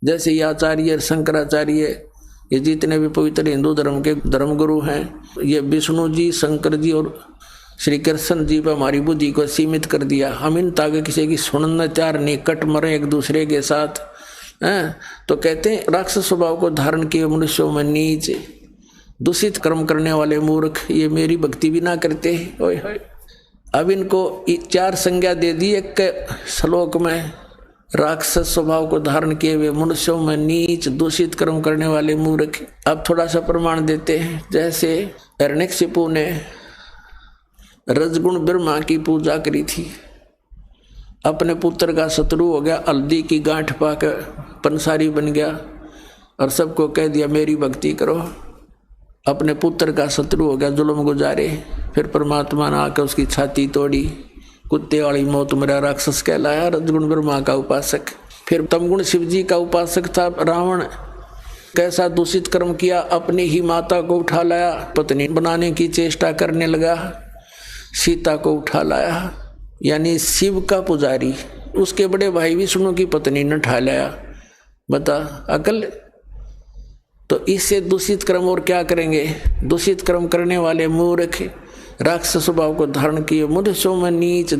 जैसे ये आचार्य शंकराचार्य, ये जितने भी पवित्र हिंदू धर्म के धर्मगुरु हैं, ये विष्णु जी, शंकर जी और श्री कृष्ण जी पर हमारी बुद्धि को सीमित कर दिया। हम इन ताकि किसी की सुनना चार नहीं, कट मरे एक दूसरे के साथ हैं। तो कहते हैं राक्षस स्वभाव को धारण किए मनुष्यों में नीच, दूषित कर्म करने वाले मूर्ख, ये मेरी भक्ति भी ना करते। ओए होए, अब इनको 4 संज्ञा दे दी एक श्लोक में। राक्षस स्वभाव को धारण किए हुए मनुष्यों में नीच, दूषित कर्म करने वाले मूर्ख। अब थोड़ा सा प्रमाण देते हैं। जैसे हिरण्यकशिपु ने रजगुण ब्रह्मा की पूजा करी थी, अपने पुत्र का शत्रु हो गया, हल्दी की गांठ पाकर पंसारी बन गया और सबको कह दिया मेरी भक्ति करो। अपने पुत्र का शत्रु हो गया, जुल्म गुजारे। फिर परमात्मा ने आकर उसकी छाती तोड़ी, कुत्ते वाली मौत मरा, राक्षस कहलाया रजगुण ब्रह्मा का उपासक। फिर तमगुण शिव जी का उपासक था रावण, कैसा दूषित कर्म किया, अपनी ही माता को उठा लाया, पत्नी बनाने की चेष्टा करने लगा, सीता को उठा लाया, यानी शिव का पुजारी। उसके बड़े भाई विष्णु की पत्नी ने उठा लाया। बता अकल। तो इससे दूषित कर्म और क्या करेंगे। दूषित कर्म करने वाले मूर्ख, राक्षस स्वभाव को धारण किए मनुष्यों में नीच।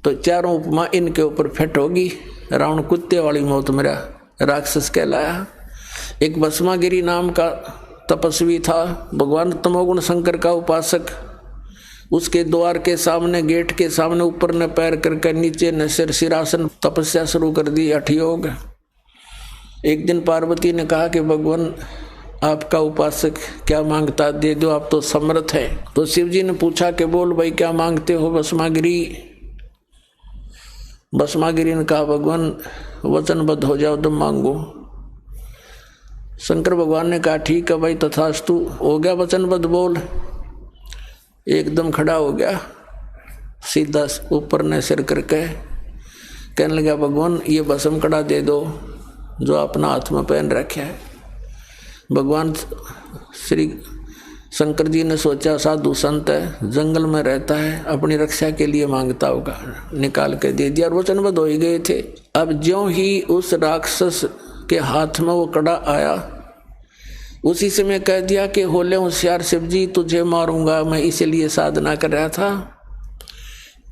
तो चारों उपमा इनके ऊपर फिट होगी। रावण कुत्ते वाली मौत मरा, राक्षस कहलाया। एक भस्मागिरी नाम का तपस्वी था, भगवान तमोगुण शंकर का उपासक। उसके द्वार के सामने, गेट के सामने ऊपर न पैर करके नीचे न सिर, सिरासन तपस्या शुरू कर दी, हठयोग। एक दिन पार्वती ने कहा कि भगवान आपका उपासक क्या मांगता दे दो, आप तो समर्थ है। तो शिव जी ने पूछा कि बोल भाई क्या मांगते हो भस्मागिरी। भस्मागिरी ने कहा भगवान वचनबद्ध हो जाओ तो मांगो। शंकर भगवान ने कहा ठीक है भाई तथास्तु, हो गया वचनबद्ध, बोल। एकदम खड़ा हो गया, सीधा ऊपर ने सिर करके कहने लगा भगवान ये भस्म कड़ा दे दो जो अपना हाथ में पहन रखा है। भगवान श्री शंकर जी ने सोचा साधु संत है, जंगल में रहता है, अपनी रक्षा के लिए मांगता होगा, निकाल के दे दिया और वचनबद्ध हो ही गए थे। अब ज्यों ही उस राक्षस के हाथ में वो कड़ा आया, उसी समय कह दिया कि होले होशियार शिव जी तुझे मारूंगा, मैं इसीलिए साधना कर रहा था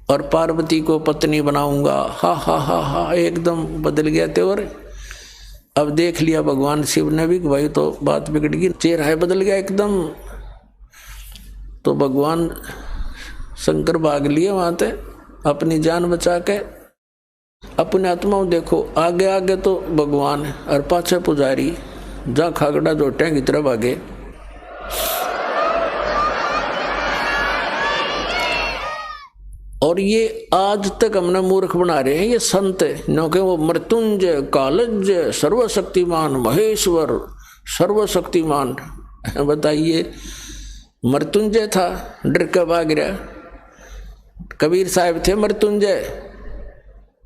और पार्वती को पत्नी बनाऊंगा। हा हा हा हा, एकदम बदल गया तेवर। अब देख लिया भगवान शिव ने भी भाई तो बात बिगड़ गई, चेहरा बदल गया एकदम। तो भगवान शंकर भाग लिए वहां से अपनी जान बचा के। अपने आत्माओं देखो, आगे आगे तो भगवान और पाछे पुजारी, जा खागड़ा जोटे की तरफ आगे। और ये आज तक हमने मूर्ख बना रहे हैं ये संत, क्योंकि वो मृत्युंजय, कालज्य, सर्वशक्तिमान, महेश्वर, सर्वशक्तिमान। बताइए, मृत्युंजय था, डर के भाग गया। कबीर साहब थे मृत्युंजय,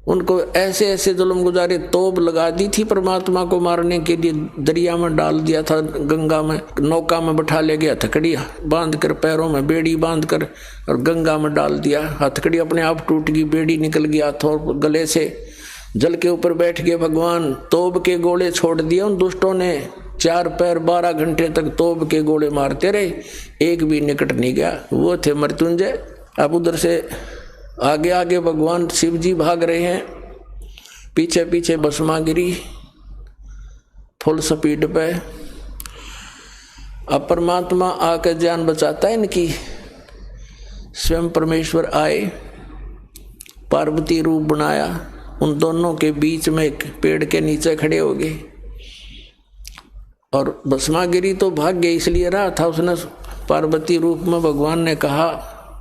उनको ऐसे ऐसे जुल्म गुजारे, तोप लगा दी थी परमात्मा को मारने के लिए, दरिया में डाल दिया था, गंगा में, नौका में बैठा ले गया, हथकड़ी बांध कर, पैरों में बेड़ी बांध कर और गंगा में डाल दिया। हथकड़ी अपने आप टूट गई, बेड़ी निकल गया हाथों गले से, जल के ऊपर बैठ गए भगवान। तोप के गोले छोड़ दिए उन दुष्टों ने, 4 पैर 12 घंटे तक तोप के गोले मारते रहे, एक भी निकट नहीं गया। वो थे मृत्युंजय। अब उधर से आगे आगे भगवान शिव जी भाग रहे हैं, पीछे पीछे भस्मागिरी फुल स्पीड पे। अब परमात्मा आकर जान बचाता है इनकी। स्वयं परमेश्वर आए, पार्वती रूप बनाया, उन दोनों के बीच में एक पेड़ के नीचे खड़े हो गए। और भस्मागिरी तो भाग्य इसलिए रहा था, उसने पार्वती रूप में भगवान ने कहा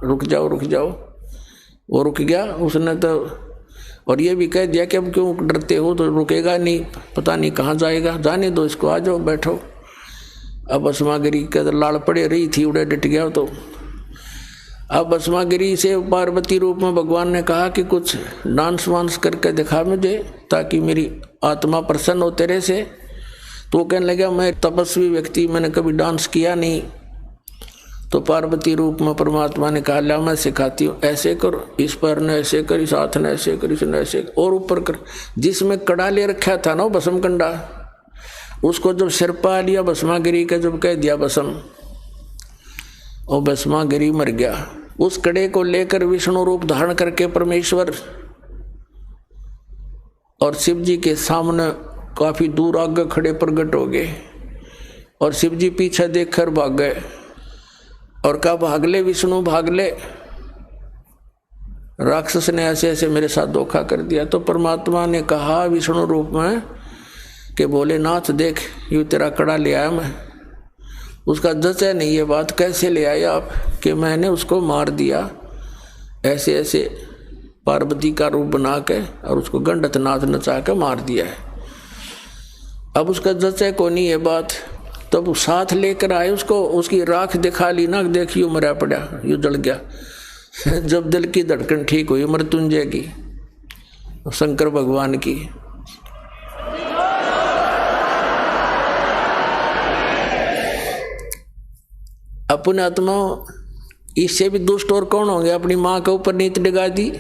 रुक जाओ रुक जाओ, वो रुक गया उसने तो। और ये भी कह दिया कि अब क्यों डरते हो, तो रुकेगा नहीं, पता नहीं कहाँ जाएगा, जाने दो इसको, आ जाओ बैठो। अब भस्मागिरी के लाड़ पड़े रही थी, उड़े डट गया। तो अब भस्मागिरी से पार्वती रूप में भगवान ने कहा कि कुछ डांस वांस करके दिखा मुझे, ताकि मेरी आत्मा प्रसन्न हो तेरे से। तो वो कहने लगा मैं तपस्वी व्यक्ति, मैंने कभी डांस किया नहीं। तो पार्वती रूप में परमात्मा ने कहा ला मैं सिखाती हूँ, ऐसे करो, इस पैर ने ऐसे कर, इस हाथ ने ऐसे कर, इसने ऐसे कर, और ऊपर कर। जिसमें कड़ा ले रखा था ना भस्म कंडा, उसको जब सिर पा लिया भस्मागिरी का, जब कह दिया भस्म, और भस्मागिरी मर गया। उस कड़े को लेकर विष्णु रूप धारण करके परमेश्वर और शिव जी के सामने काफी दूर आगे खड़े प्रकट हो गए, और शिव जी पीछे देखकर भाग गए और कहा भाग ले विष्णु भाग ले, राक्षस ने ऐसे ऐसे मेरे साथ धोखा कर दिया। तो परमात्मा ने कहा विष्णु रूप में कि भोलेनाथ देख यूं तेरा कड़ा ले आया मैं। उसका जचा नहीं ये बात, कैसे ले आए आप, कि मैंने उसको मार दिया ऐसे ऐसे पार्वती का रूप बना के, और उसको गंडत नाथ नचा के मार दिया है। अब उसका जचा को नहीं ये बात, तब तो साथ लेकर आए उसको, उसकी राख दिखा ली ना, देखियो मरा पड़ा, यूँ जल गया। जब दिल की धड़कन ठीक हुई मृत्युंजय की, शंकर भगवान की, अपने आत्मा इससे भी दुष्ट और कौन होंगे। अपनी माँ के ऊपर नीत डिगा दी,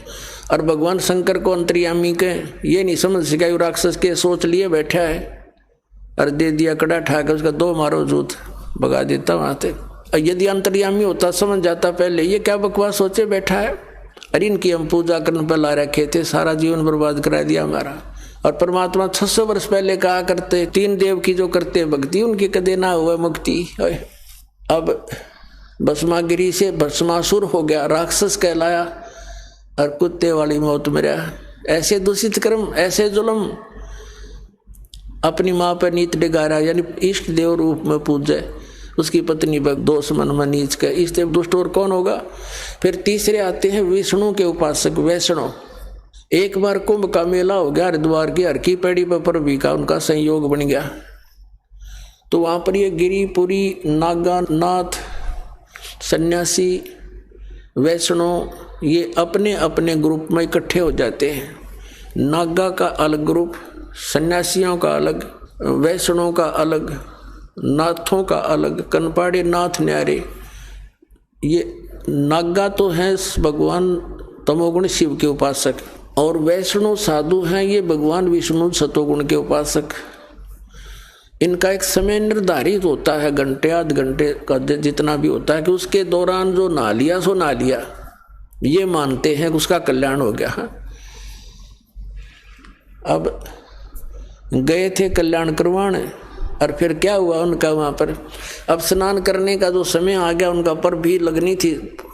और भगवान शंकर को अंतर्यामी के ये नहीं समझ सका, राक्षस के सोच लिए बैठा है, और दे दिया कड़ा ठाकर उसका दो मारो जूत भगा देता वहां से। यदि अंतर्यामी होता समझ जाता पहले ये क्या बकवास सोचे बैठा है, अरे इनकी हम पूजा करने पर ला रखे थे, सारा जीवन बर्बाद करा दिया हमारा। और परमात्मा 600 वर्ष पहले कहा करते 3 देव की जो करते भक्ति उनकी कदे ना हुआ मुक्ति। अब भस्मागिरी से भस्मासुर हो गया, राक्षस कहलाया, और कुत्ते वाली मौत मरा। ऐसे दूषित कर्म, ऐसे जुल्म, अपनी माँ पर नीत डिगारा, यानी इष्ट देव रूप में पूजे, उसकी पत्नी पर दोष मन में नीच के, इससे दुष्ट और कौन होगा। फिर तीसरे आते हैं विष्णु के उपासक वैष्णव। एक बार कुंभ का मेला हो गया हरिद्वार की हर की पैड़ी पर प्रभु का उनका संयोग बन गया, तो वहां पर ये गिरिपुरी, नागा, नाथ, सन्यासी, वैष्णव ये अपने अपने ग्रुप में इकट्ठे हो जाते हैं। नागा का अलग ग्रुप, सन्यासियों का अलग, वैष्णव का अलग, नाथों का अलग, कनपाड़े नाथ न्यारे। ये नागा तो हैं भगवान तमोगुण शिव के उपासक, और वैष्णव साधु हैं ये भगवान विष्णु सतोगुण के उपासक। इनका एक समय निर्धारित होता है, घंटे आध घंटे का जितना भी होता है, कि उसके दौरान जो नहा लिया सो नहा लिया, ये मानते हैं कि उसका कल्याण हो गया। अब गए थे कल्याण करवाने, और फिर क्या हुआ उनका वहाँ पर, अब स्नान करने का जो समय आ गया, उनका पर भी लगनी थी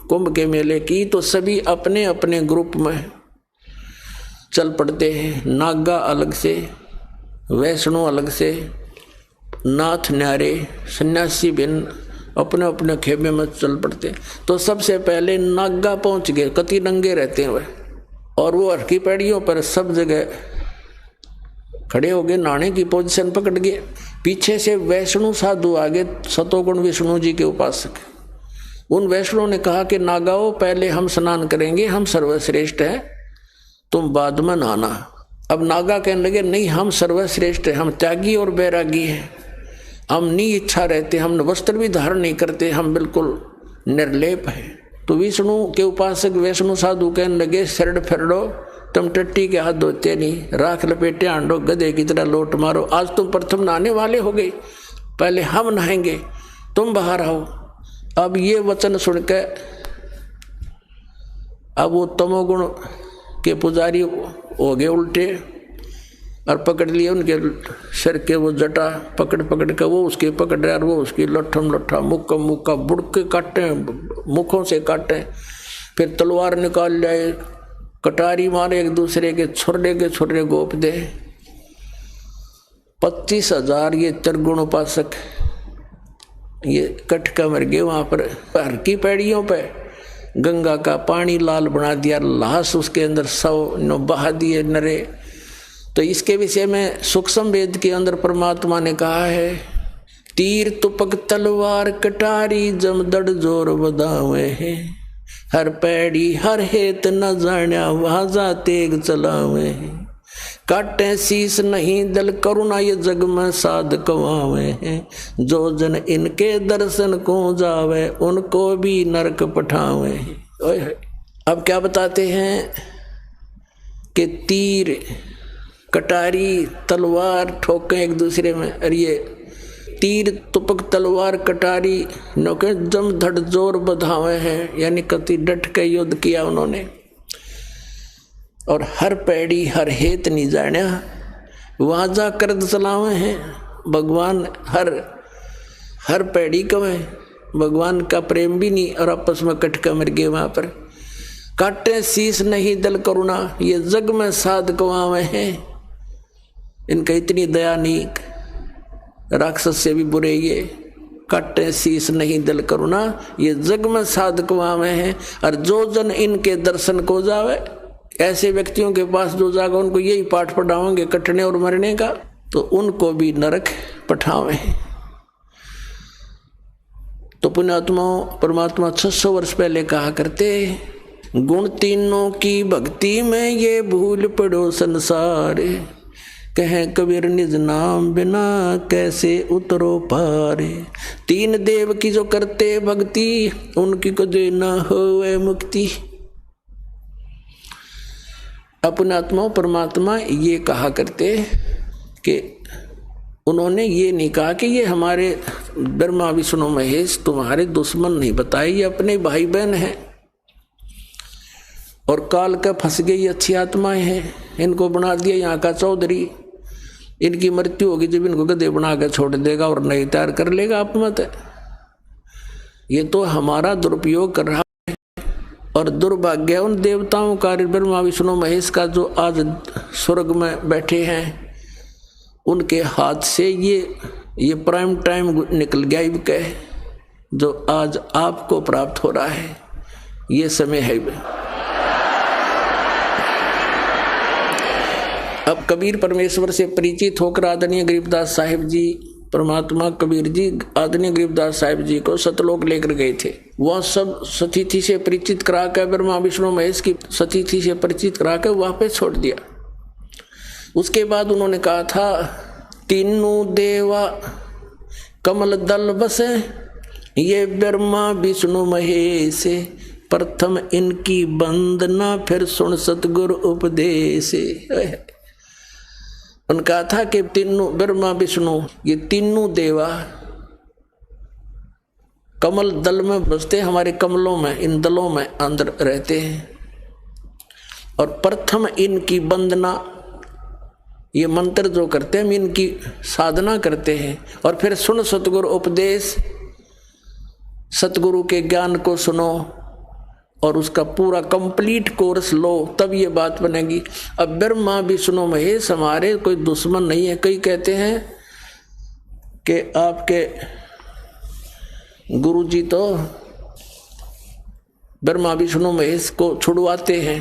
कुंभ के मेले की, तो सभी अपने अपने ग्रुप में चल पड़ते हैं। नागा अलग से, वैष्णव अलग से, नाथ न्यारे, सन्यासी भिन्न अपने अपने खेमे में चल पड़ते। तो सबसे पहले नागा पहुंच गए, कति नंगे रहते हैं वह, और वो हरकी पैड़ियों पर सब जगह खड़े हो गए, नहाने की पोजीशन पकड़ गए। पीछे से वैष्णु साधु आगे, सतोगुण विष्णु जी के उपासक। उन वैष्णव ने कहा कि नागाओं पहले हम स्नान करेंगे, हम सर्वश्रेष्ठ हैं, तुम बाद में नहाना। अब नागा कहने लगे नहीं, हम सर्वश्रेष्ठ हैं, हम त्यागी और बैरागी हैं, हम नहीं इच्छा रहते, हम वस्त्र भी धारण नहीं करते, हम बिल्कुल निर्लेप हैं। तो विष्णु के उपासक वैष्णु साधु कहने लगे शरण फेरो, तुम टट्टी के हाथ धोते नहीं, राख लपेटे आंडो, गधे की तरह लोट मारो, आज तुम प्रथम नहाने वाले हो गए, पहले हम नहाएंगे, तुम बाहर आओ। अब ये वचन सुनकर अब वो तमोगुण के पुजारी हो गए उल्टे, और पकड़ लिए उनके सिर के वो जटा पकड़ पकड़ के, वो उसके पकड़ रहे और वो उसकी लट्ठम लट्ठा, मुक्का मुक्का बुड़क के काटे, मुखों से काटे, फिर तलवार निकाल जाए, कटारी मारे, एक दूसरे के छुर्रे गोप दे। 25,000 ये त्रिगुण उपासक ये कटका मर गए वहां पर। हर की पैड़ियों पे गंगा का पानी लाल बना दिया, लाश उसके अंदर 100 बहा दिए नरे। तो इसके विषय में सूक्ष्म वेद के अंदर परमात्मा ने कहा है, तीर तुपक तलवार कटारी जमदड़ जोर बदावे है, हर पैड़ी हर हेत न जाण्या वहाजा तेग चलावे है, काटे शीस नहीं दल करुणा ये जग में साध कवावे हैं। जो जन इनके दर्शन को जावे उनको भी नरक पठावे। अब क्या बताते हैं कि तीर कटारी तलवार ठोके एक दूसरे में। अरे ये तीर तुपक तलवार कटारी नौके जम धड़ जोर बधावे हैं, यानी कति डट के युद्ध किया उन्होंने। और हर पैड़ी हर हेत नहीं जाना वहाँ जा कर चलावे हैं। भगवान हर पैड़ी कवे भगवान का प्रेम भी नहीं और आपस में कटका मर गए वहाँ पर। काटे शीस नहीं दल करुणा ये जग में साध कवावे हैं। इनका इतनी दया नहीं, राक्षस से भी बुरे ये। काटे शीस नहीं दल करुणा ये जग में साध कवावे हैं। और जो जन इनके दर्शन को जावे, ऐसे व्यक्तियों के पास जो जागा उनको यही पाठ पढ़ाओगे कटने और मरने का, तो उनको भी नरक पठावे। तो पुण्यात्माओं परमात्मा 600 वर्ष पहले कहा करते, गुण तीनों की भक्ति में ये भूल पड़ो संसार। कहे कबीर निज नाम बिना कैसे उतरो पार। तीन देव की जो करते भक्ति उनकी को देना होवे मुक्ति। अपने आत्मा परमात्मा ये कहा करते कि उन्होंने ये नहीं कहा कि ये हमारे ब्रह्मा विष्णु महेश तुम्हारे दुश्मन नहीं बताए, ये अपने भाई बहन हैं और काल का फंस गई अच्छी आत्माएं हैं। इनको बना दिया यहाँ का चौधरी, इनकी मृत्यु होगी जब इनको गधे बना कर छोड़ देगा और नई तैयार कर लेगा। आप मत, ये तो हमारा दुरुपयोग कर रहा। और दुर्भाग्य उन देवताओं का ब्रह्मा विष्णु महेश का जो आज स्वर्ग में बैठे हैं उनके हाथ से ये प्राइम टाइम निकल गया इनका, जो आज आपको प्राप्त हो रहा है। ये समय है। अब कबीर परमेश्वर से परिचित होकर आदरणीय गरीबदास साहिब जी, परमात्मा कबीर जी आदरणीय गरीबदास साहिब जी को सतलोक लेकर गए थे। वह सब सतिथि से परिचित करा कर ब्रह्मा विष्णु महेश की सतिथि से परिचित करा कर वापस छोड़ दिया। उसके बाद उन्होंने कहा था, तीनों देवा कमल दल बसे ये ब्रह्मा विष्णु महेश। प्रथम इनकी वंदना फिर सुन सतगुरु उपदेश। उनका था कि तीनों ब्रह्मा विष्णु ये तीनों देवा कमल दल में बसते, हमारे कमलों में इन दलों में अंदर रहते हैं। और प्रथम इनकी वंदना ये मंत्र जो करते हैं हम इनकी साधना करते हैं। और फिर सुन सतगुरु उपदेश, सतगुरु के ज्ञान को सुनो और उसका पूरा कंप्लीट कोर्स लो, तब ये बात बनेगी। अब ब्रह्मा विष्णु महेश हमारे कोई दुश्मन नहीं है। कई कहते हैं कि आपके गुरु जी तो ब्रह्मा विष्णु महेश को छुड़वाते हैं।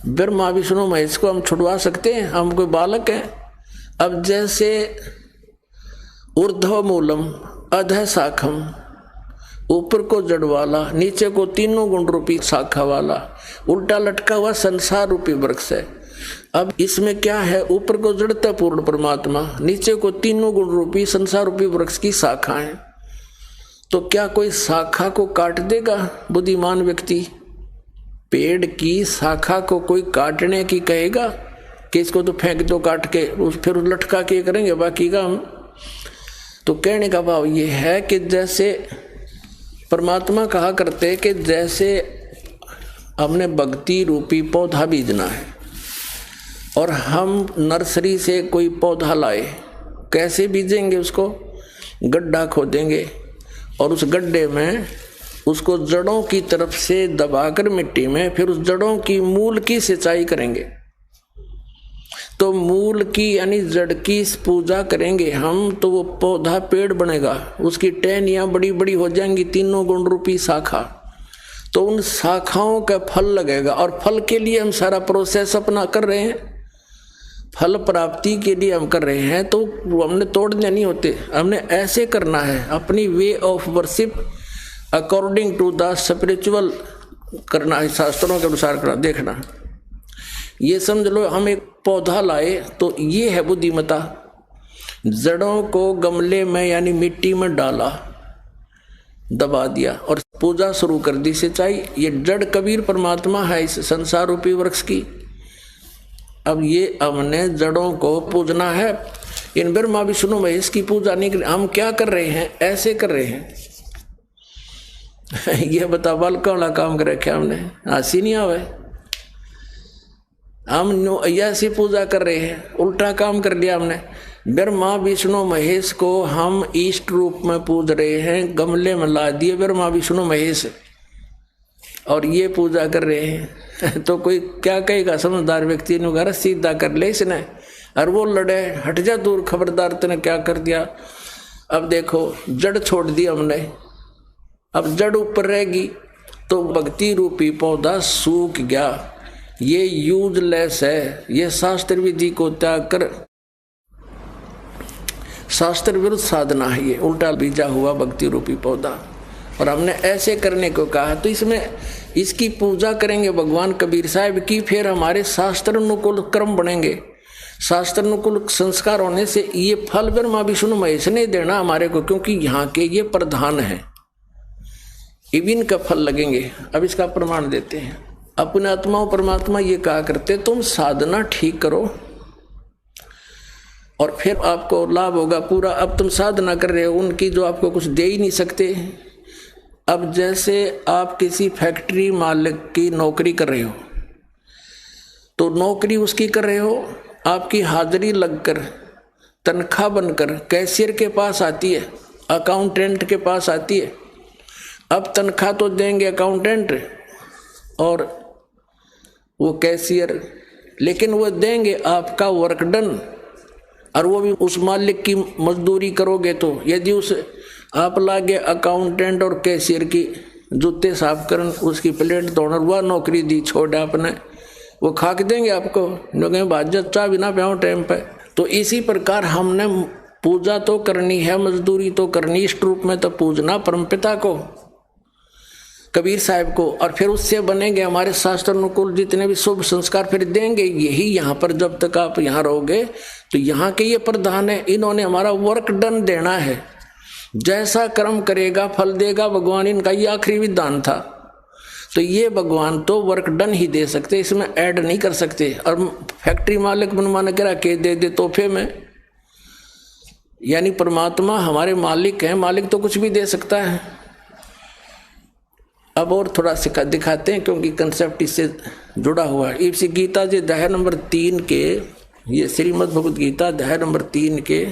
ब्रह्मा विष्णु महेश को हम छुड़वा सकते हैं? हम कोई बालक हैं? अब जैसे ऊर्ध्व मूलम अधः शाखम, ऊपर को जड़ वाला नीचे को तीनों गुण रूपी शाखा वाला उल्टा लटका हुआ संसार रूपी वृक्ष है। अब इसमें क्या है, ऊपर को जड़ता पूर्ण परमात्मा, नीचे को तीनों गुण रूपी संसार रूपी वृक्ष की शाखा है। तो क्या कोई शाखा को काट देगा बुद्धिमान व्यक्ति? पेड़ की शाखा को कोई काटने की कहेगा कि इसको तो फेंक दो काट के, फिर लटका के करेंगे बाकी का हम? तो कहने का भाव ये है कि जैसे परमात्मा कहा करते कि जैसे हमने भक्ति रूपी पौधा बीजना है और हम नर्सरी से कोई पौधा लाए, कैसे बीजेंगे? उसको गड्ढा खोदेंगे और उस गड्ढे में उसको जड़ों की तरफ से दबाकर मिट्टी में फिर उस जड़ों की मूल की सिंचाई करेंगे। तो मूल की यानी जड़ की पूजा करेंगे हम, तो वो पौधा पेड़ बनेगा, उसकी टहनियाँ बड़ी बड़ी हो जाएंगी, तीनों गुण रूपी शाखा। तो उन शाखाओं का फल लगेगा और फल के लिए हम सारा प्रोसेस अपना कर रहे हैं, फल प्राप्ति के लिए हम कर रहे हैं। तो हमने तोड़ने नहीं होते, हमने ऐसे करना है, अपनी way of worship according to the spiritual करना है, शास्त्रों के अनुसार करना। देखना ये समझ लो हम एक पौधा लाए तो ये है बुद्धिमता। जड़ों को गमले में यानी मिट्टी में डाला, दबा दिया और पूजा शुरू कर दी सिंचाई। ये जड़ कबीर परमात्मा है इस संसार रूपी वृक्ष की। अब ये हमने जड़ों को पूजना है। इन ब्रह्मा विष्णु महेश की पूजा नहीं कर, हम क्या कर रहे हैं? ऐसे कर रहे हैं। ये बता बालका वाला काम कर रखे हमने, हंसी नहीं आवे। हम ऐसी पूजा कर रहे हैं, उल्टा काम कर लिया हमने। ब्रह्मा विष्णु महेश को हम इष्ट रूप में पूज रहे हैं, गमले में ला दिए ब्रह्मा विष्णु महेश और ये पूजा कर रहे हैं। तो कोई क्या कहेगा? समझदार व्यक्ति ने घर सीधा कर ले इसने, और वो लड़े, हट जा दूर, खबरदार तूने क्या कर दिया। अब देखो जड़ छोड़ दी हमने, अब जड़ ऊपर रहेगी तो भक्ति रूपी पौधा सूख गया। ये यूजलेस है, ये शास्त्र विधि को त्याग कर शास्त्र विरुद्ध साधना है, ये उल्टा बीजा हुआ भक्ति रूपी पौधा। और हमने ऐसे करने को कहा तो इसमें इसकी पूजा करेंगे भगवान कबीर साहब की, फिर हमारे शास्त्र अनुकूल कर्म बनेंगे। शास्त्र अनुकूल संस्कार होने से ये फल ब्रह्मा विष्णु महेश ने देना हमारे को, क्योंकि यहाँ के ये प्रधान है, इविन का फल लगेंगे। अब इसका प्रमाण देते हैं। अपने आत्माओं परमात्मा ये कहा करते तुम साधना ठीक करो और फिर आपको लाभ होगा पूरा। अब तुम साधना कर रहे हो उनकी जो आपको कुछ दे ही नहीं सकते। अब जैसे आप किसी फैक्ट्री मालिक की नौकरी कर रहे हो तो नौकरी उसकी कर रहे हो, आपकी हाजिरी लगकर तनख्वाह बनकर कैशियर के पास आती है, अकाउंटेंट के पास आती है। अब तनख्वाह तो देंगे अकाउंटेंट और वो कैशियर, लेकिन वो देंगे आपका वर्क डन, और वो भी उस मालिक की मजदूरी करोगे। तो यदि उस आप लागे अकाउंटेंट और कैशियर की जूते साफ करन, उसकी प्लेट धोना, वह नौकरी दी छोड़ आपने, वो खा के देंगे आपको, जो कहें बाजत चाह भी ना पाओ टाइम पे। तो इसी प्रकार हमने पूजा तो करनी है, मजदूरी तो करनी, इष्ट रूप में तो पूजना परमपिता को, कबीर साहब को, और फिर उससे बनेंगे हमारे शास्त्र अनुकूल जितने भी शुभ संस्कार फिर देंगे। यही यहाँ पर जब तक आप यहाँ रहोगे तो यहाँ के ये प्रधान है, इन्होंने हमारा वर्क डन देना है। जैसा कर्म करेगा फल देगा भगवान, इनका ये आखिरी विधान था। तो ये भगवान तो वर्क डन ही दे सकते, इसमें ऐड नहीं कर सकते। और फैक्ट्री मालिक बनवाने के रखे दे दे तोहफे में, यानी परमात्मा हमारे मालिक हैं, मालिक तो कुछ भी दे सकता है। अब और थोड़ा सिखा दिखाते हैं क्योंकि कंसेप्ट इससे जुड़ा हुआ है। इसी गीता जी अध्याय नंबर 3 के, ये श्रीमद् भगवद गीता अध्याय नंबर 3 के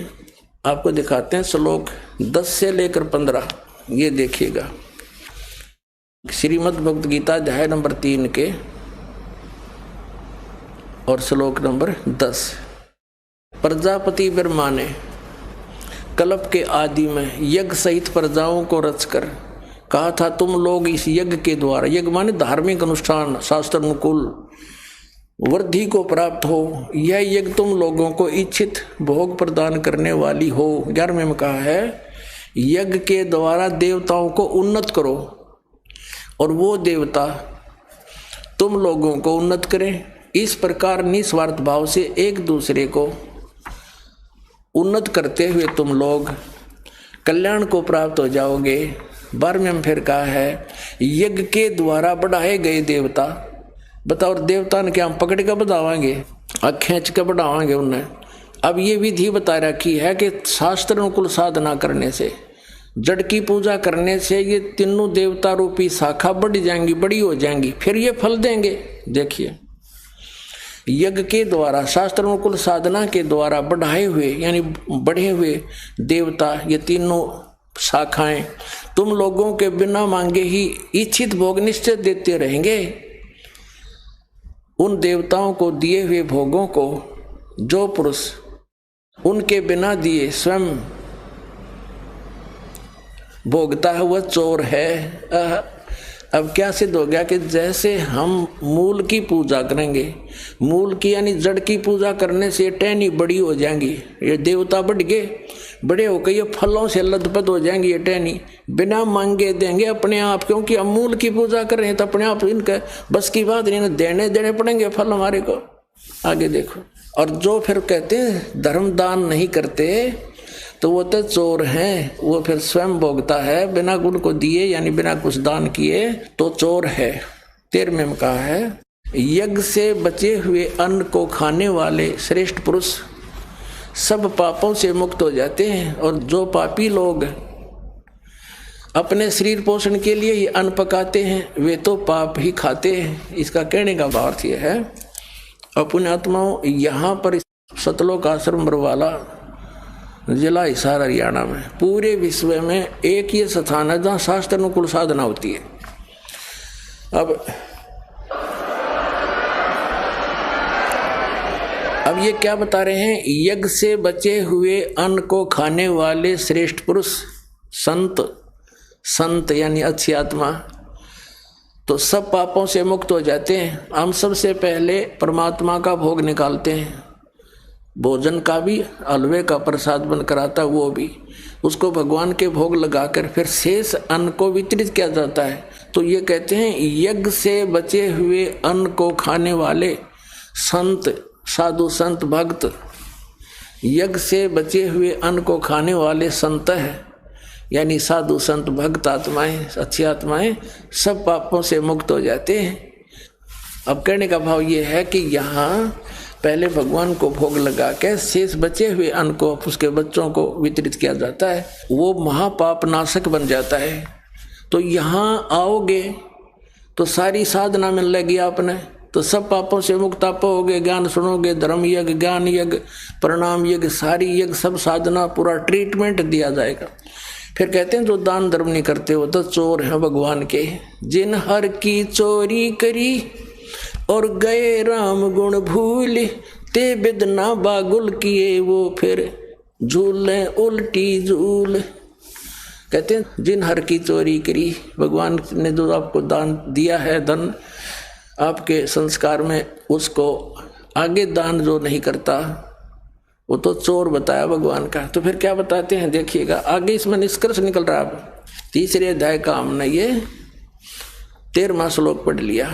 आपको दिखाते हैं श्लोक 10 से लेकर 15। ये देखिएगा श्रीमद् भगवद गीता अध्याय नंबर 3 के और श्लोक नंबर 10। प्रजापति ब्रह्मा ने कल्प के आदि में यज्ञ सहित प्रजाओं को रचकर कहा था, तुम लोग इस यज्ञ के द्वारा, यज्ञ माने धार्मिक अनुष्ठान, शास्त्र अनुकूल वृद्धि को प्राप्त हो। यह यज्ञ तुम लोगों को इच्छित भोग प्रदान करने वाली हो। 11वें में कहा है, यज्ञ के द्वारा देवताओं को उन्नत करो और वो देवता तुम लोगों को उन्नत करें। इस प्रकार निस्वार्थ भाव से एक दूसरे को उन्नत करते हुए तुम लोग कल्याण को प्राप्त हो जाओगे। 12वें में फिर कहा है, यज्ञ के द्वारा बढ़ाए गए देवता, बताओ देवता ने क्या हम पकड़ कर बढ़ावाएंगे, खींच कर बढ़ावाएंगे उन्हें। अब ये विधि बता रखी है कि शास्त्र अनुकूल साधना करने से, जड़ की पूजा करने से ये तीनों देवता रूपी शाखा बढ़ जाएंगी, बड़ी हो जाएंगी, फिर ये फल देंगे। देखिए यज्ञ के द्वारा, शास्त्र अनुकूल साधना के द्वारा बढ़ाए हुए यानी बढ़े हुए देवता, ये तीनों शाखाएं तुम लोगों के बिना मांगे ही इच्छित भोग निश्चित देते रहेंगे। उन देवताओं को दिए हुए भोगों को जो पुरुष उनके बिना दिए स्वयं भोगता है वह चोर है। अब क्या सिद्ध हो गया कि जैसे हम मूल की पूजा करेंगे, मूल की यानी जड़ की पूजा करने से टहनी बड़ी हो जाएंगी, ये देवता बढ़ गए, बड़े होकर ये फलों से लदपद हो जाएंगी, ये टहनी बिना मांगे देंगे अपने आप, क्योंकि हम मूल की पूजा कर रहे हैं तो अपने आप इनका बस की बात नहीं, देने पड़ेंगे फल हमारे को। आगे देखो। और जो फिर कहते हैं धर्म दान नहीं करते तो वो तो चोर हैं, वो फिर स्वयं भोगता है बिना गुण को दिए, यानी बिना कुछ दान किए तो चोर है। 13वें में कहा है यज्ञ से बचे हुए अन्न को खाने वाले श्रेष्ठ पुरुष सब पापों से मुक्त हो जाते हैं, और जो पापी लोग अपने शरीर पोषण के लिए ही अन्न पकाते हैं वे तो पाप ही खाते हैं। इसका कहने का भाव यह है, अपने आत्माओं यहाँ पर सतलोक आश्रम बरवाला जिला हिसार हरियाणा में पूरे विश्व में एक ये स्थान है जहाँ शास्त्र अनुकूल साधना होती है। अब ये क्या बता रहे हैं, यज्ञ से बचे हुए अन्न को खाने वाले श्रेष्ठ पुरुष संत यानी अच्छी आत्मा तो सब पापों से मुक्त हो जाते हैं। हम सबसे पहले परमात्मा का भोग निकालते हैं, भोजन का भी, हलवे का प्रसाद बनकर आता वो भी, उसको भगवान के भोग लगाकर फिर शेष अन्न को वितरित किया जाता है। तो ये कहते हैं यज्ञ से बचे हुए अन्न को खाने वाले संत, साधु संत भक्त, यज्ञ से बचे हुए अन्न को खाने वाले संत है, यानी साधु संत भक्त आत्माएं, अच्छी आत्माएं सब पापों से मुक्त हो जाते हैं। अब कहने का भाव ये है कि यहाँ पहले भगवान को भोग लगा के शेष बचे हुए अन्न को उसके बच्चों को वितरित किया जाता है, वो महापाप नाशक बन जाता है। तो यहाँ आओगे तो सारी साधना मिल लगेगी आपने, तो सब पापों से मुक्त आप होगे। ज्ञान सुनोगे, धर्म यज्ञ, ज्ञान यज्ञ, प्रणाम यज्ञ, सारी यज्ञ, सब साधना, पूरा ट्रीटमेंट दिया जाएगा। फिर कहते हैं जो दान धर्म नहीं करते वो तो चोर हैं भगवान के। जिन हर की चोरी करी और गए राम गुण भूल, ते बिदना बागुल किए वो फिर झूले उल्टी झूल। कहते हैं जिन हर की चोरी करी, भगवान ने जो आपको दान दिया है, धन आपके संस्कार में, उसको आगे दान जो नहीं करता वो तो चोर बताया भगवान का। तो फिर क्या बताते हैं देखिएगा, आगे इसमें निष्कर्ष निकल रहा है। अब 3रे अध्याय का हमने ये 13वां श्लोक पढ़ लिया।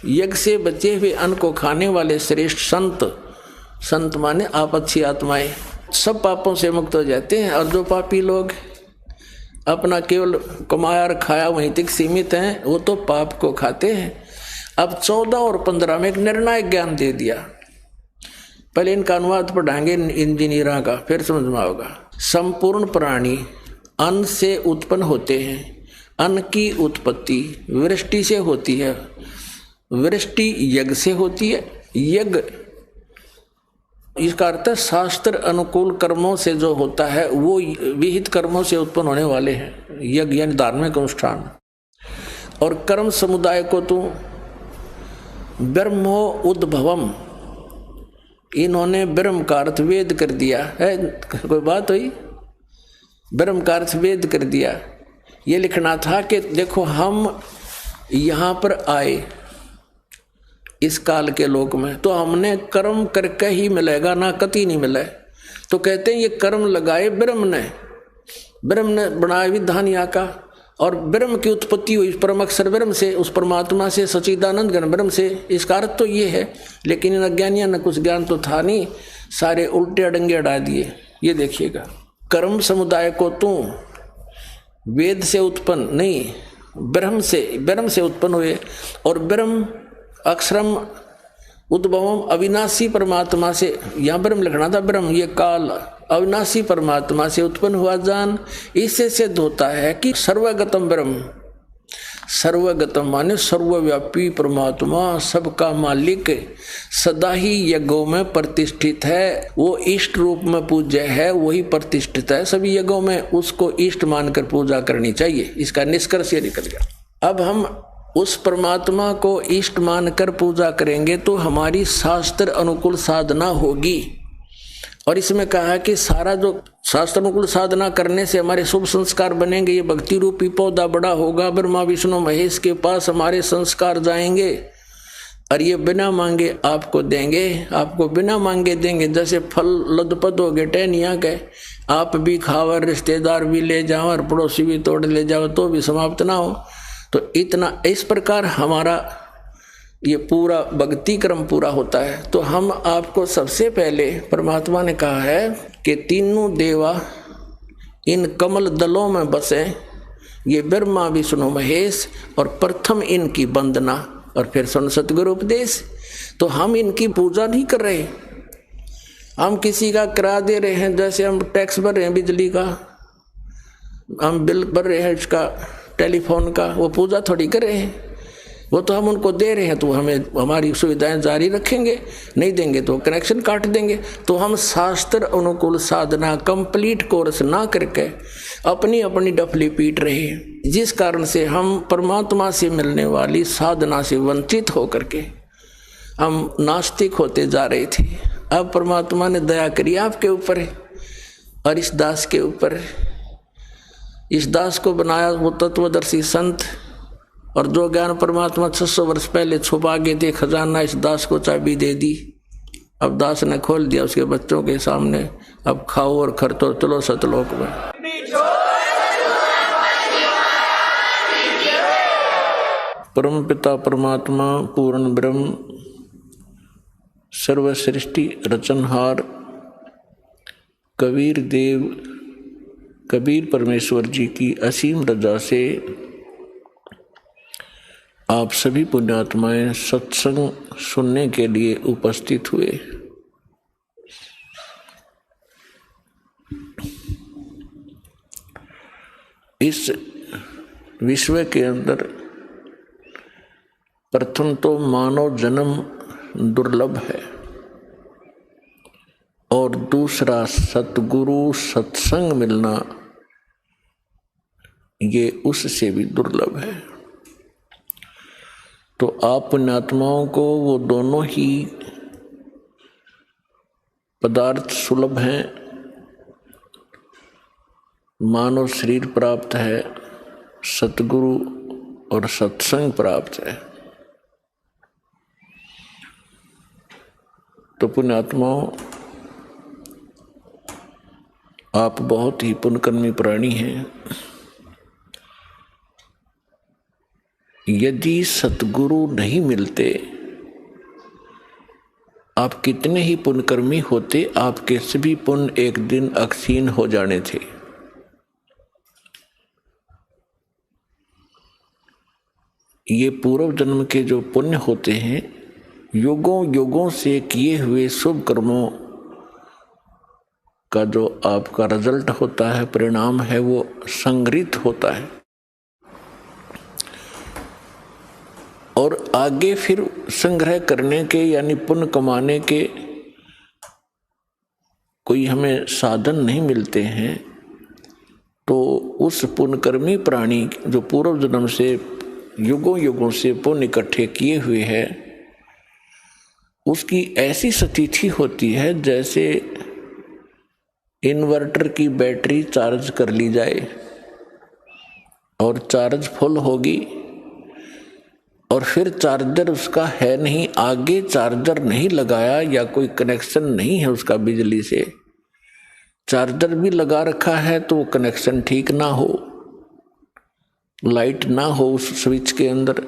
यज्ञ से बचे हुए अन्न को खाने वाले श्रेष्ठ संत माने आप अच्छी आत्माएं सब पापों से मुक्त हो जाते हैं, और जो पापी लोग अपना केवल कमाया और खाया वहीं तक सीमित हैं वो तो पाप को खाते हैं। अब 14 और 15 में एक निर्णायक ज्ञान दे दिया। पहले इनका अनुवाद पढ़ाएंगे इंजीनियरों का, फिर समझ में आएगा। संपूर्ण प्राणी अन्न से उत्पन्न होते हैं, अन्न की उत्पत्ति वृष्टि से होती है, वृष्टि यज्ञ से होती है, यज्ञ इसका अर्थ है शास्त्र अनुकूल कर्मों से जो होता है वो विहित कर्मों से उत्पन्न होने वाले हैं, यज्ञ यानी धार्मिक अनुष्ठान। और कर्म समुदाय को तो ब्रह्मो उद्भवम, इन्होंने ब्रह्म का अर्थ वेद कर दिया है। कोई बात हुई, ब्रह्म का अर्थ वेद कर दिया। ये लिखना था कि देखो हम यहाँ पर आए इस काल के लोक में तो हमने कर्म करके ही मिलेगा, ना कति नहीं मिले। तो कहते हैं ये कर्म लगाए ब्रह्म ने बनाया विधान यहाँ का, और ब्रह्म की उत्पत्ति हुई परम अक्षर ब्रह्म से, उस परमात्मा से, सच्चिदानंद घन ब्रह्म से। इसका अर्थ तो ये है, लेकिन इन अज्ञानियों ने कुछ ज्ञान तो था नहीं, सारे उल्टे अडंगे अड़ा दिए। ये देखिएगा, कर्म समुदाय को तू वेद से उत्पन्न नहीं, ब्रह्म से उत्पन्न हुए, और ब्रह्म अक्षरम उद्भवम अविनाशी परमात्मा से, यहाँ ब्रह्म लिखना था, ब्रह्म ये काल अविनाशी परमात्मा से उत्पन्न हुआ जान। इससे सिद्ध होता है कि सर्वगतम ब्रह्म, सर्वगतम माने सर्वव्यापी परमात्मा, सबका मालिक, सदा ही यज्ञों में प्रतिष्ठित है, वो इष्ट रूप में पूज्य है, वही प्रतिष्ठित है सभी यज्ञों में, उसको इष्ट मानकर पूजा करनी चाहिए। इसका निष्कर्ष ये निकल गया। अब हम उस परमात्मा को इष्ट मानकर पूजा करेंगे तो हमारी शास्त्र अनुकूल साधना होगी। और इसमें कहा है कि सारा जो शास्त्र अनुकूल साधना करने से हमारे शुभ संस्कार बनेंगे, ये भक्ति रूपी पौधा बड़ा होगा, ब्रह्मा विष्णु महेश के पास हमारे संस्कार जाएंगे, और ये बिना मांगे आपको देंगे, आपको बिना मांगे देंगे। जैसे फल लदपद हो गए टहनिया के, आप भी खाओ, रिश्तेदार भी ले जाओ, और पड़ोसी भी तोड़ ले जाओ तो भी समाप्त ना हो। तो इतना इस प्रकार हमारा ये पूरा भक्ति क्रम पूरा होता है। तो हम आपको सबसे पहले परमात्मा ने कहा है कि तीनों देवा इन कमल दलों में बसे, ये ब्रह्मा विष्णु महेश, और प्रथम इनकी वंदना और फिर सुन सतगुरु उपदेश। तो हम इनकी पूजा नहीं कर रहे, हम किसी का किराया दे रहे हैं, जैसे हम टैक्स भर रहे हैं बिजली का, हम बिल भर रहे हैं इसका टेलीफोन का, वो पूजा थोड़ी कर रहे हैं, वो तो हम उनको दे रहे हैं, तो हमें हमारी सुविधाएं जारी रखेंगे, नहीं देंगे तो कनेक्शन काट देंगे। तो हम शास्त्र अनुकूल साधना कंप्लीट कोर्स ना करके अपनी अपनी डफली पीट रहे हैं, जिस कारण से हम परमात्मा से मिलने वाली साधना से वंचित होकर के हम नास्तिक होते जा रहे थे। अब परमात्मा ने दया करी आपके ऊपर है और इस दास के ऊपर। इस दास को बनाया वो तत्वदर्शी संत, और जो ज्ञान परमात्मा 600 वर्ष पहले छुपा के थे खजाना, इस दास को चाबी दे दी। अब दास ने खोल दिया उसके बच्चों के सामने, अब खाओ और खरतो चलो सतलोक में। परम पिता परमात्मा पूर्ण ब्रह्म सर्व सृष्टि रचनहार कबीर देव कबीर परमेश्वर जी की असीम रजा से आप सभी पुण्यात्माएं सत्संग सुनने के लिए उपस्थित हुए। इस विश्व के अंदर प्रथम तो मानव जन्म दुर्लभ है, और दूसरा सतगुरु सत्संग मिलना ये उससे भी दुर्लभ है। तो आप पुण्यात्माओं को वो दोनों ही पदार्थ सुलभ हैं। मानव शरीर प्राप्त है, सतगुरु और सत्संग प्राप्त है। तो पुण्यात्माओं, आप बहुत ही पुण्यकर्मी प्राणी हैं। यदि सतगुरु नहीं मिलते, आप कितने ही पुण्यकर्मी होते, आपके सभी पुण्य एक दिन अक्षीण हो जाने थे। ये पूर्व जन्म के जो पुण्य होते हैं, युगों युगों से किए हुए शुभ कर्मों का जो आपका रिजल्ट होता है, परिणाम है, वो संग्रहित होता है और आगे फिर संग्रह करने के यानी पुण्य कमाने के कोई हमें साधन नहीं मिलते हैं। तो उस पुण्यकर्मी प्राणी जो पूर्व जन्म से युगों युगों से पुण्य इकट्ठे किए हुए हैं, उसकी ऐसी स्थिति होती है जैसे इन्वर्टर की बैटरी चार्ज कर ली जाए और चार्ज फुल होगी और फिर चार्जर उसका है नहीं, आगे चार्जर नहीं लगाया या कोई कनेक्शन नहीं है उसका बिजली से, चार्जर भी लगा रखा है तो वो कनेक्शन ठीक ना हो, लाइट ना हो उस स्विच के अंदर,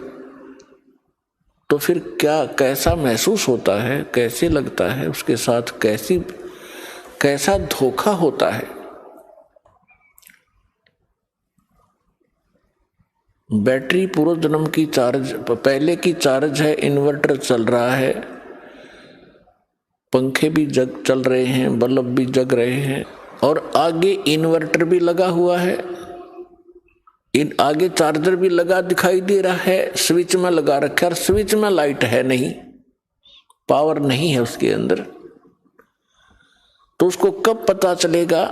तो फिर क्या कैसा महसूस होता है, कैसे लगता है, उसके साथ कैसा धोखा होता है। बैटरी पूर्व जन्म की चार्ज पहले की चार्ज है, इन्वर्टर चल रहा है, पंखे भी चल रहे हैं, बल्ब भी जग रहे हैं और आगे इन्वर्टर भी लगा हुआ है, आगे चार्जर भी लगा दिखाई दे रहा है, स्विच में लगा रखा है और स्विच में लाइट है नहीं, पावर नहीं है उसके अंदर। तो उसको कब पता चलेगा?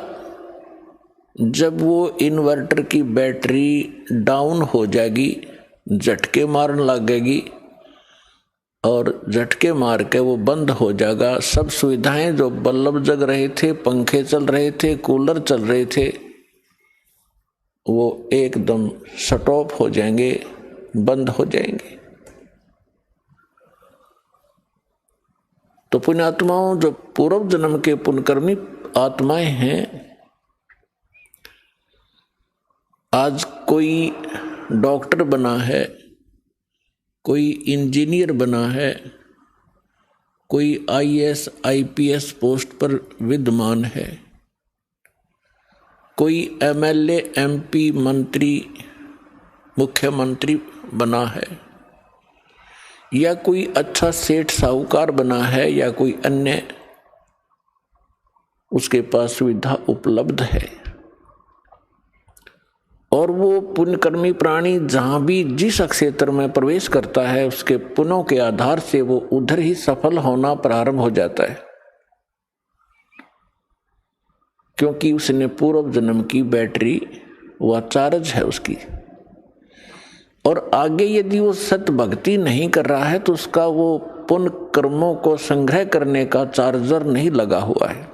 जब वो इन्वर्टर की बैटरी डाउन हो जाएगी, झटके मारने लगेगी और झटके मार के वो बंद हो जाएगा। सब सुविधाएं जो बल्ब जग रहे थे, पंखे चल रहे थे, कूलर चल रहे थे, वो एकदम स्टॉप हो जाएंगे, बंद हो जाएंगे। तो पुण्यात्माओं, जो पूर्व जन्म के पुण्यकर्मी आत्माएं हैं, आज कोई डॉक्टर बना है, कोई इंजीनियर बना है, कोई आईएएस आईपीएस पोस्ट पर विद्यमान है, कोई एमएलए एमपी मंत्री मुख्यमंत्री बना है, या कोई अच्छा सेठ साहूकार बना है, या कोई अन्य उसके पास सुविधा उपलब्ध है, और वो पुण्यकर्मी प्राणी जहां भी जिस क्षेत्र में प्रवेश करता है उसके पुण्यों के आधार से वो उधर ही सफल होना प्रारंभ हो जाता है, क्योंकि उसने पूर्व जन्म की बैटरी वह चार्ज है उसकी। और आगे यदि वो सत्य भक्ति नहीं कर रहा है तो उसका वो पुण्य कर्मों को संग्रह करने का चार्जर नहीं लगा हुआ है,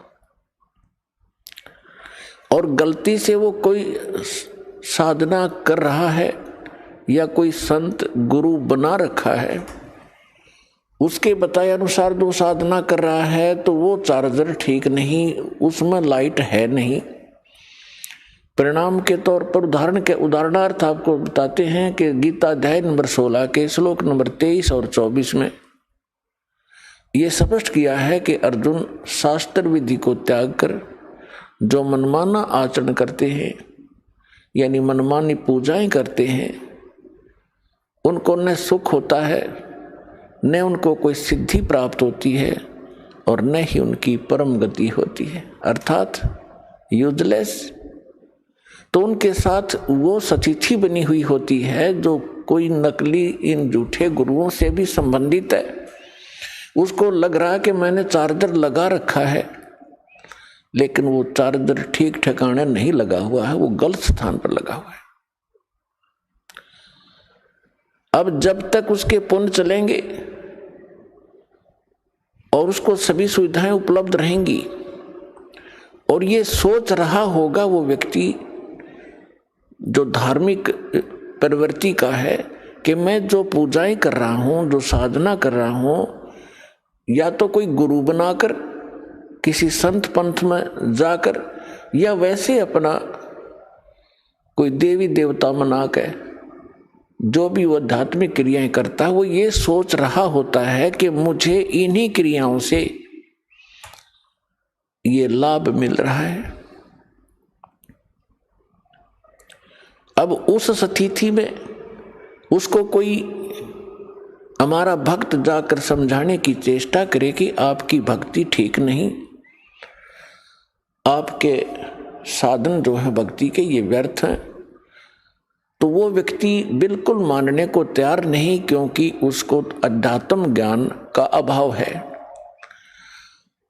और गलती से वो कोई साधना कर रहा है या कोई संत गुरु बना रखा है, उसके बताए अनुसार जो साधना कर रहा है तो वो चार्जर ठीक नहीं, उसमें लाइट है नहीं। परिणाम के तौर पर उदाहरणार्थ आपको बताते हैं कि गीता अध्याय नंबर 16 के श्लोक नंबर 23 और 24 में ये स्पष्ट किया है कि अर्जुन शास्त्र विधि को त्याग कर जो मनमाना आचरण करते हैं, यानी मनमानी पूजाएं करते हैं, उनको न सुख होता है, न उनको कोई सिद्धि प्राप्त होती है, और न ही उनकी परम गति होती है, अर्थात यूजलेस। तो उनके साथ वो सचिथी बनी हुई होती है जो कोई नकली इन झूठे गुरुओं से भी संबंधित है। उसको लग रहा है कि मैंने चार्जर लगा रखा है, लेकिन वो चार्जर ठीक ठिकाने नहीं लगा हुआ है, वो गलत स्थान पर लगा हुआ है। अब जब तक उसके पुण्य चलेंगे और उसको सभी सुविधाएं उपलब्ध रहेंगी, और ये सोच रहा होगा वो व्यक्ति जो धार्मिक प्रवृत्ति का है कि मैं जो पूजाएं कर रहा हूं, जो साधना कर रहा हूं, या तो कोई गुरु बनाकर किसी संत पंथ में जाकर, या वैसे अपना कोई देवी देवता मना के जो भी वो आध्यात्मिक क्रियाएं करता है, वो ये सोच रहा होता है कि मुझे इन्हीं क्रियाओं से ये लाभ मिल रहा है। अब उस स्थिति में उसको कोई हमारा भक्त जाकर समझाने की चेष्टा करे कि आपकी भक्ति ठीक नहीं, आपके साधन जो है भक्ति के ये व्यर्थ हैं, तो वो व्यक्ति बिल्कुल मानने को तैयार नहीं, क्योंकि उसको अध्यात्म ज्ञान का अभाव है।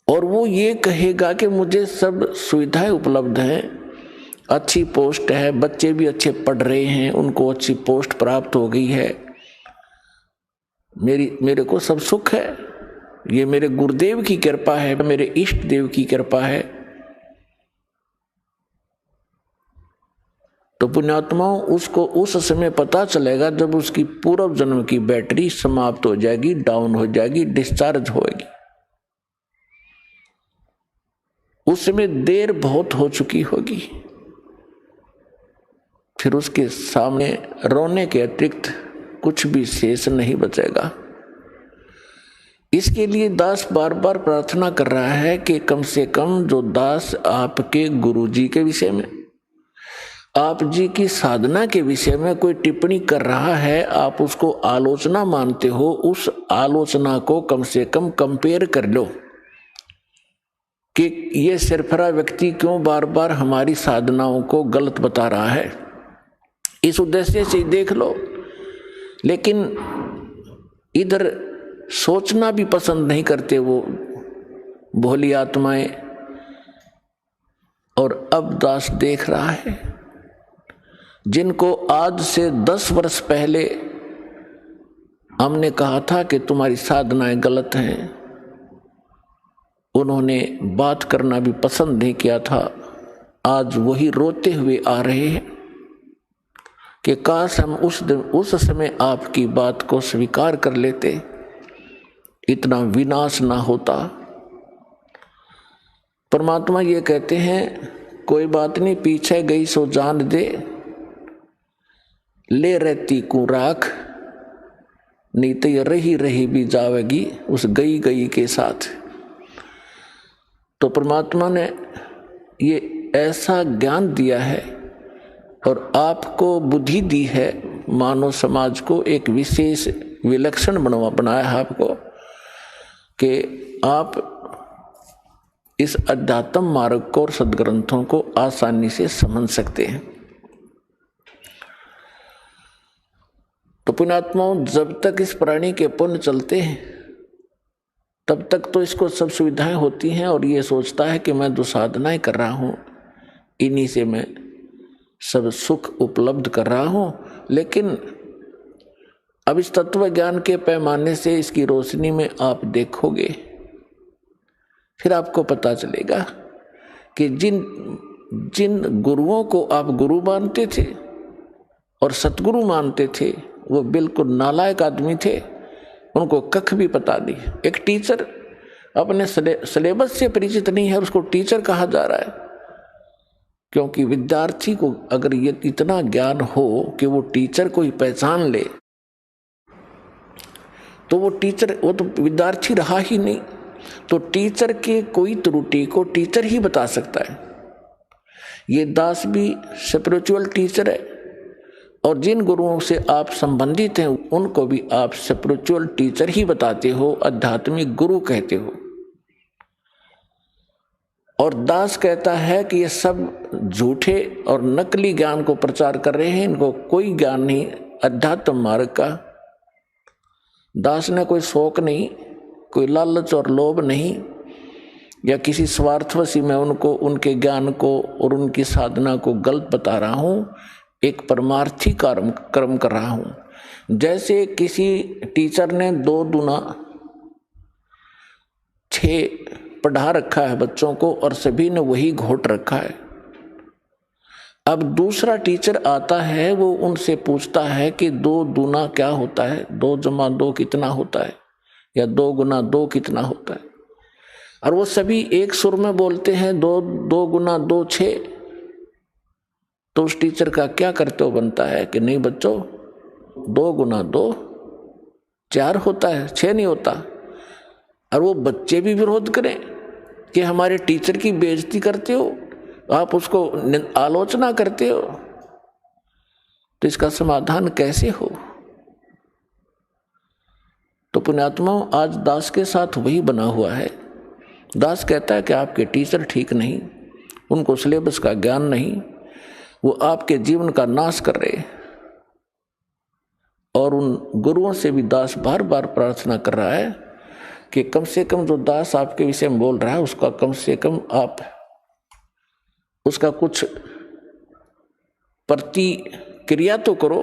और वो ये कहेगा कि मुझे सब सुविधाएं उपलब्ध हैं, अच्छी पोस्ट है, बच्चे भी अच्छे पढ़ रहे हैं, उनको अच्छी पोस्ट प्राप्त हो गई है, मेरे को सब सुख है, ये मेरे गुरुदेव की कृपा है, मेरे इष्ट देव की कृपा है। तो पुण्यात्माओं, उसको उस समय पता चलेगा जब उसकी पूर्व जन्म की बैटरी समाप्त हो जाएगी, डाउन हो जाएगी, डिस्चार्ज होगी। उस समय देर बहुत हो चुकी होगी, फिर उसके सामने रोने के अतिरिक्त कुछ भी शेष नहीं बचेगा। इसके लिए दास बार बार प्रार्थना कर रहा है कि कम से कम जो दास आपके गुरुजी के विषय में, आप जी की साधना के विषय में कोई टिप्पणी कर रहा है, आप उसको आलोचना मानते हो, उस आलोचना को कम से कम कंपेयर कर लो कि ये सिरफरा व्यक्ति क्यों बार बार हमारी साधनाओं को गलत बता रहा है, इस उद्देश्य से देख लो। लेकिन इधर सोचना भी पसंद नहीं करते वो भोली आत्माएं। और अब दास देख रहा है, जिनको आज से 10 वर्ष पहले हमने कहा था कि तुम्हारी साधनाएं गलत हैं, उन्होंने बात करना भी पसंद नहीं किया था, आज वही रोते हुए आ रहे हैं कि काश हम उस समय आपकी बात को स्वीकार कर लेते, इतना विनाश ना होता। परमात्मा ये कहते हैं, कोई बात नहीं, पीछे गई सो जान दे, ले रहती को राख, नहीं तो ये रही रही भी जावेगी उस गई गई के साथ। तो परमात्मा ने ये ऐसा ज्ञान दिया है और आपको बुद्धि दी है, मानव समाज को एक विशेष विलक्षण बनाया है आपको कि आप इस अध्यात्म मार्ग को और सद्ग्रंथों को आसानी से समझ सकते हैं। तो पुण्यात्माओं, जब तक इस प्राणी के पुण्य चलते हैं तब तक तो इसको सब सुविधाएं होती हैं और ये सोचता है कि मैं जो साधनाएं कर रहा हूं इन्हीं से मैं सब सुख उपलब्ध कर रहा हूं। लेकिन अब इस तत्व ज्ञान के पैमाने से इसकी रोशनी में आप देखोगे, फिर आपको पता चलेगा कि जिन गुरुओं को आप गुरु मानते थे और सतगुरु मानते थे वो बिल्कुल नालायक आदमी थे, उनको कख भी पता नहीं। एक टीचर अपने सिलेबस से परिचित नहीं है, उसको टीचर कहा जा रहा है, क्योंकि विद्यार्थी को अगर ये इतना ज्ञान हो कि वो टीचर को ही पहचान ले तो वो तो विद्यार्थी रहा ही नहीं। तो टीचर के कोई त्रुटि को टीचर ही बता सकता है। ये दास भी स्पिरिचुअल टीचर है और जिन गुरुओं से आप संबंधित हैं उनको भी आप स्पिरिचुअल टीचर ही बताते हो, आध्यात्मिक गुरु कहते हो। और दास कहता है कि ये सब झूठे और नकली ज्ञान को प्रचार कर रहे हैं, इनको कोई ज्ञान नहीं अध्यात्म मार्ग का। दास ने कोई शौक नहीं, कोई लालच और लोभ नहीं, या किसी स्वार्थवशी मैं उनको उनके ज्ञान को और उनकी साधना को गलत बता रहा हूं, एक परमार्थी कर्म कर रहा हूं। जैसे किसी टीचर ने 2 दूना 6 पढ़ा रखा है बच्चों को और सभी ने वही घोट रखा है। अब दूसरा टीचर आता है, वो उनसे पूछता है कि 2 दूना क्या होता है, 2 जमा 2 कितना होता है, या 2 गुना 2 कितना होता है। और वो सभी एक सुर में बोलते हैं 2 गुना 2 6। तो उस टीचर का क्या कर्तव्य बनता है कि नहीं बच्चों, 2 गुना 2 4 होता है, 6 नहीं होता। और वो बच्चे भी विरोध करें कि हमारे टीचर की बेइज्जती करते हो, आप उसको आलोचना करते हो, तो इसका समाधान कैसे हो। तो पुण्यात्माओं, आज दास के साथ वही बना हुआ है। दास कहता है कि आपके टीचर ठीक नहीं, उनको सिलेबस का ज्ञान नहीं, वो आपके जीवन का नाश कर रहे। और उन गुरुओं से भी दास बार बार प्रार्थना कर रहा है कि कम से कम जो दास आपके विषय में बोल रहा है उसका कम से कम आप उसका कुछ प्रतिक्रिया तो करो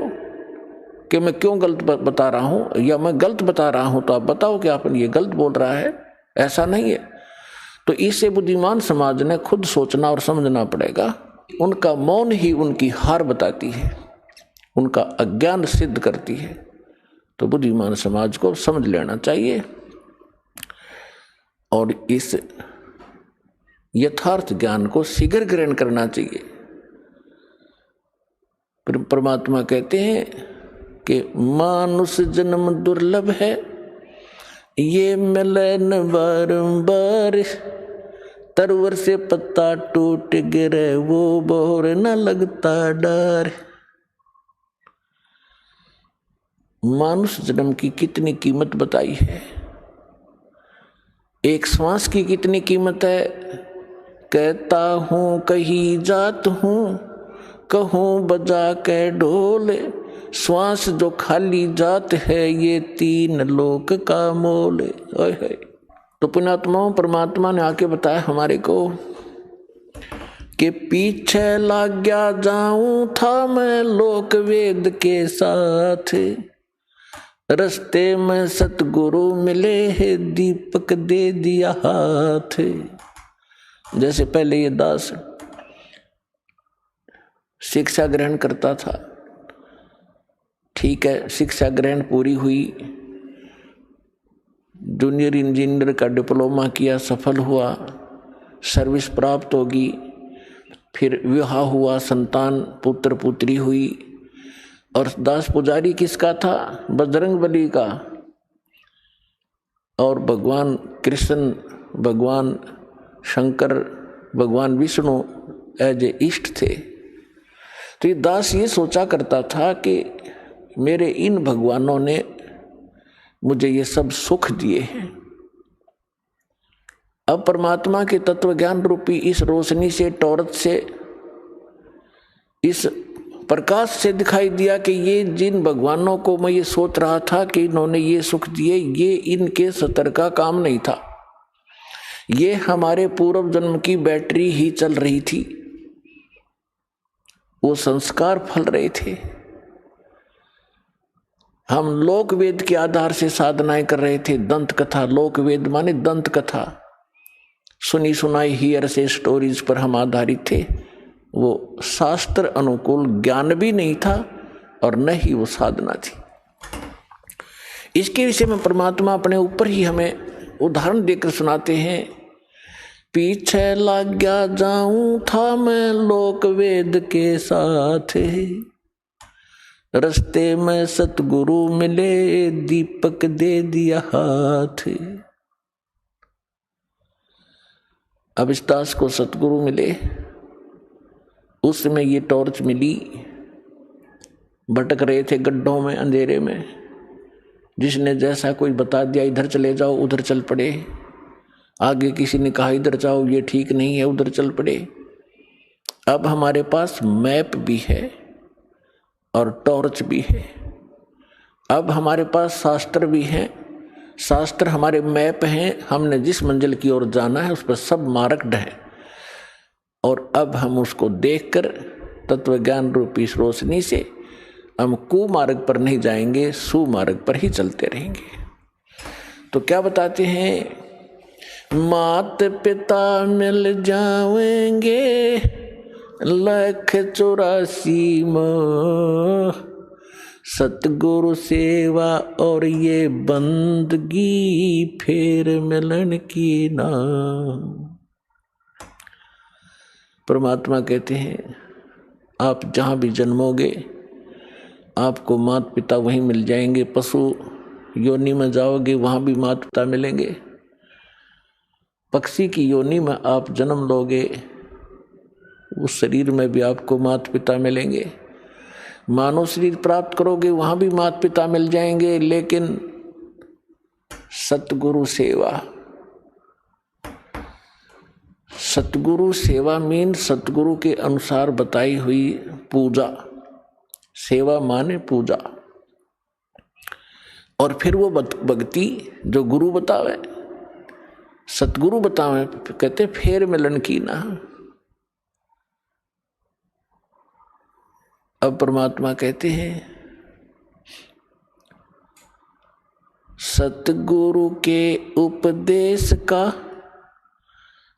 कि मैं क्यों गलत बता रहा हूं, या मैं गलत बता रहा हूं तो आप बताओ कि आप ये गलत बोल रहा है, ऐसा नहीं है। तो इससे बुद्धिमान समाज ने खुद सोचना और समझना पड़ेगा। उनका मौन ही उनकी हार बताती है, उनका अज्ञान सिद्ध करती है। तो बुद्धिमान समाज को समझ लेना चाहिए और इस यथार्थ ज्ञान को शीघ्र ग्रहण करना चाहिए। परमात्मा कहते हैं कि मानुष जन्म दुर्लभ है, ये मिले न बारंबार, तरवर से पत्ता टूट गिरे वो बोर न लगता डर। मानुष जन्म की कितनी कीमत बताई है, एक श्वास की कितनी कीमत है। कहता हूँ कहीं जात हूँ, कहूँ बजा के ढोल, श्वास जो खाली जात है ये 3 लोक का मोल। तो पुण्यात्माओं, परमात्मा ने आके बताया हमारे को कि पीछे लग गया जाऊं था मैं लोक वेद के साथ, रस्ते में सतगुरु मिले है दीपक दे दिया हाथ। जैसे पहले ये दास शिक्षा ग्रहण करता था, ठीक है, शिक्षा ग्रहण पूरी हुई, जूनियर इंजीनियर का डिप्लोमा किया, सफल हुआ, सर्विस प्राप्त होगी, फिर विवाह हुआ, संतान पुत्र पुत्री हुई। और दास पुजारी किसका था? बजरंगबली का। और भगवान कृष्ण, भगवान शंकर, भगवान विष्णु एज ए इष्ट थे। तो ये दास ये सोचा करता था कि मेरे इन भगवानों ने मुझे ये सब सुख दिए हैं। अब परमात्मा के तत्व ज्ञान रूपी इस रोशनी से, टॉर्च से, इस प्रकाश से दिखाई दिया कि ये जिन भगवानों को मैं ये सोच रहा था कि इन्होंने ये सुख दिए, ये इनके सतर का काम नहीं था। ये हमारे पूर्व जन्म की बैटरी ही चल रही थी, वो संस्कार फल रहे थे। हम लोक वेद के आधार से साधनाएं कर रहे थे। दंत कथा, लोक वेद माने दंत कथा, सुनी सुनाई हियर से स्टोरीज पर हम आधारित थे। वो शास्त्र अनुकूल ज्ञान भी नहीं था और न ही वो साधना थी। इसके विषय में परमात्मा अपने ऊपर ही हमें उदाहरण देकर सुनाते हैं। पीछे लग गया जाऊं था मैं लोक वेद के साथ, रस्ते में सतगुरु मिले दीपक दे दिया हाथ। अब इस दास को सतगुरु मिले, उस समय ये टॉर्च मिली। भटक रहे थे गड्ढों में, अंधेरे में, जिसने जैसा कोई बता दिया इधर चले जाओ उधर चल पड़े। आगे किसी ने कहा इधर जाओ ये ठीक नहीं है, उधर चल पड़े। अब हमारे पास मैप भी है और टॉर्च भी है। अब हमारे पास शास्त्र भी है, शास्त्र हमारे मैप हैं। हमने जिस मंजिल की ओर जाना है उस पर सब मार्क्ड है। और अब हम उसको देखकर तत्व ज्ञान रूपी इस रोशनी से हम कुमार्ग पर नहीं जाएंगे, सुमार्ग पर ही चलते रहेंगे। तो क्या बताते हैं? मात पिता मिल जाएंगे 184 में, सतगुरु सेवा और ये बंदगी फिर मिलन की ना। परमात्मा कहते हैं आप जहाँ भी जन्मोगे आपको माता पिता वहीं मिल जाएंगे। पशु योनि में जाओगे वहाँ भी माता पिता मिलेंगे। पक्षी की योनि में आप जन्म लोगे, उस शरीर में भी आपको माता पिता मिलेंगे। मानव शरीर प्राप्त करोगे वहाँ भी माता पिता मिल जाएंगे। लेकिन सतगुरु सेवा, सतगुरु सेवा मीन सतगुरु के अनुसार बताई हुई पूजा। सेवा माने पूजा। और फिर वो भक्ति जो गुरु बतावे, सतगुरु बतावे, कहते फेर मिलन की ना। अब परमात्मा कहते हैं सतगुरु के उपदेश का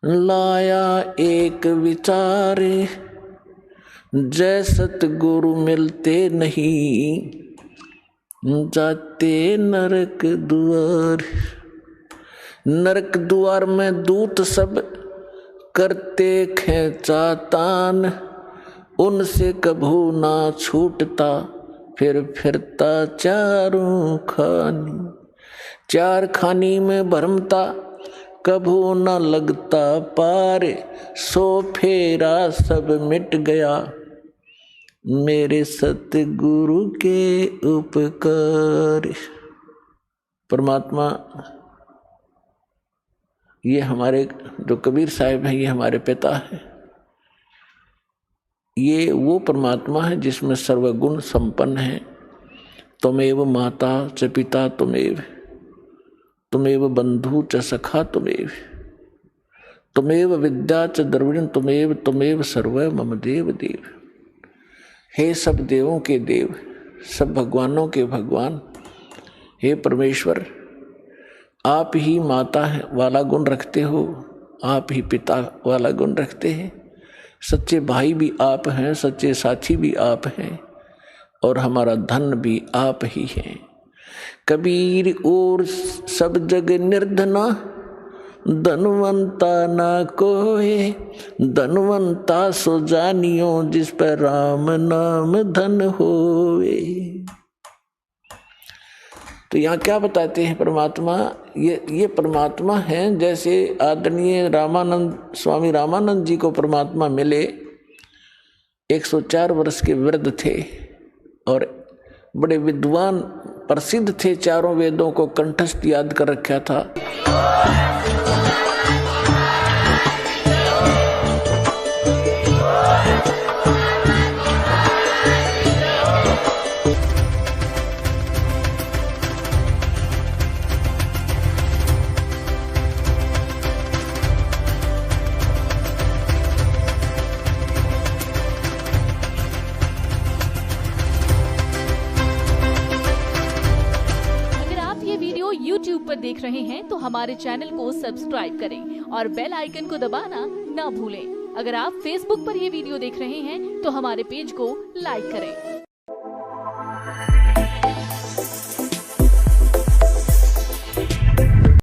लाया एक विचार, जय सतगुरु मिलते नहीं जाते नरक द्वार। नरक द्वार में दूत सब करते खेचा तान, उनसे कभू ना छूटता फिर फिरता चारों खानी। चार खानी में भरमता कभू न लगता पार, सो फेरा सब मिट गया मेरे सतगुरु के उपकार। परमात्मा ये हमारे जो कबीर साहिब हैं, ये हमारे पिता हैं। ये वो परमात्मा है जिसमें सर्वगुण संपन्न है। त्वमेव माता च पिता त्वमेव, त्वमेव बंधु च सखा त्वमेव, त्वमेव विद्या च द्रविण त्वमेव, त्वमेव सर्व मम देव देव। हे सब देवों के देव, सब भगवानों के भगवान, हे परमेश्वर, आप ही माता वाला गुण रखते हो, आप ही पिता वाला गुण रखते हैं। सच्चे भाई भी आप हैं, सच्चे साथी भी आप हैं, और हमारा धन भी आप ही हैं। कबीर और सब जग निर्धना, धनवंता ना कोई, धनवंता सो जानियो, जिस पर राम नाम धन होवे। तो यहाँ क्या बताते हैं परमात्मा, ये परमात्मा हैं। जैसे आदरणीय रामानंद, स्वामी रामानंद जी को परमात्मा मिले, 104 वर्ष के वृद्ध थे और बड़े विद्वान प्रसिद्ध थे, चारों वेदों को कंठस्थ याद कर रखा था। YouTube पर देख रहे हैं तो हमारे चैनल को सब्सक्राइब करें और बेल आइकन को दबाना ना भूलें। अगर आप Facebook पर ये वीडियो देख रहे हैं तो हमारे पेज को लाइक करें।